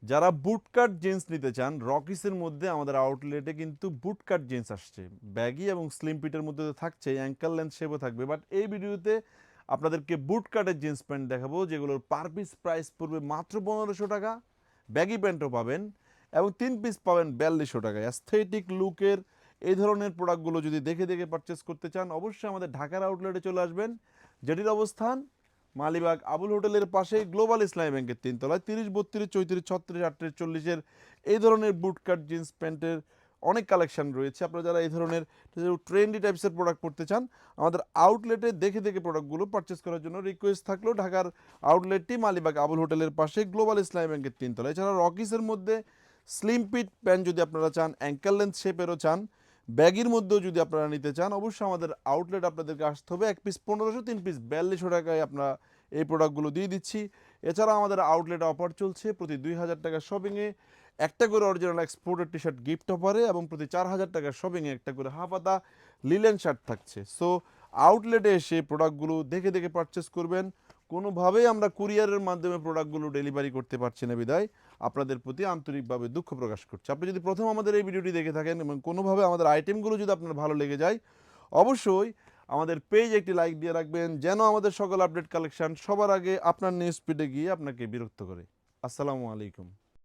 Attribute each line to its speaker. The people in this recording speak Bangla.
Speaker 1: যারা বুটকাট জিন্স নিতে চান, রকিসের মধ্যে আমাদের আউটলেটে কিন্তু বুটকাট জিন্স আসছে। ব্যাগি এবং স্লিম ফিটের মধ্যে তো থাকছে, অ্যাঙ্কেল লেন্থ শেপও থাকবে। বাট এই ভিডিওতে আপনাদেরকে বুটকাটের জিন্স প্যান্ট দেখাবো, যেগুলোর পার পিস প্রাইস পড়বে মাত্র 1500 টাকা। ব্যাগি প্যান্টও পাবেন এবং 3 পিস পাবেন 4200 টাকায়। অ্যাস্থেটিক লুকের এই ধরনের প্রোডাক্টগুলো যদি দেখে দেখে পারচেস করতে চান, অবশ্যই আমাদের ঢাকার আউটলেটে চলে আসবেন, যেটির অবস্থান মালিবাগ আবুল হোটেলের পাশে গ্লোবাল ইসলামী ব্যাংকের 3 তলায়। 30, 32, 34, 36, 38, 40-এর এই ধরনের বুটকাট জিন্স প্যান্টের অনেক কালেকশন রয়েছে। আপনারা যারা এই ধরনের ট্রেন্ডি টাইপসের প্রোডাক্ট পড়তে চান, আমাদের আউটলেটে দেখে দেখে প্রোডাক্টগুলো পারচেস করার জন্য রিকোয়েস্ট থাকলো, ঢাকার আউটলেটটি মালিবাগ আবুল হোটেলের পাশে গ্লোবাল ইসলামী ব্যাংকের 3 তলায়। এছাড়া রকিসের মধ্যে স্লিম ফিট প্যান্ট যদি আপনারা চান, অ্যাঙ্কেল লেন্থ শেপেরও চান, ব্যাগির মধ্যেও যদি আপনারা নিতে চান, অবশ্যই আমাদের আউটলেট আপনাদেরকে আসতে হবে। 1 পিস 1500, 3 পিস 4200 টাকায় আমরা এই প্রোডাক্টগুলো দিয়ে দিচ্ছি। এছাড়া আমাদের আউটলেট অফার চলছে, প্রতি 2000 টাকা শপিংয়ে একটা করে original exported T shirt gift অফারে, এবং প্রতি 4000 টাকা শপিংয়ে একটা করে হাফ হাতা লিলেন শার্ট থাকছে। সো আউটলেটে এসে প্রোডাক্টগুলো দেখে দেখে পারচেস করবেন। কোনোভাবেই আমরা কুরিয়ারের মাধ্যমে প্রোডাক্টগুলো ডেলিভারি করতে পারছি না বিদায় আপনাদের প্রতি আন্তরিকভাবে দুঃখ প্রকাশ করছি। আপনি যদি প্রথম আমাদের এই ভিডিওটি দেখে থাকেন এবং কোনোভাবে আমাদের আইটেমগুলো যদি আপনার ভালো লেগে যায়, অবশ্যই আমাদের পেজ একটি লাইক দিয়ে রাখবেন, যেন আমাদের সকল আপডেট কালেকশন সবার আগে আপনার নিউজ ফিডে গিয়ে আপনাকে বিরক্ত করে। আসসালামু আলাইকুম।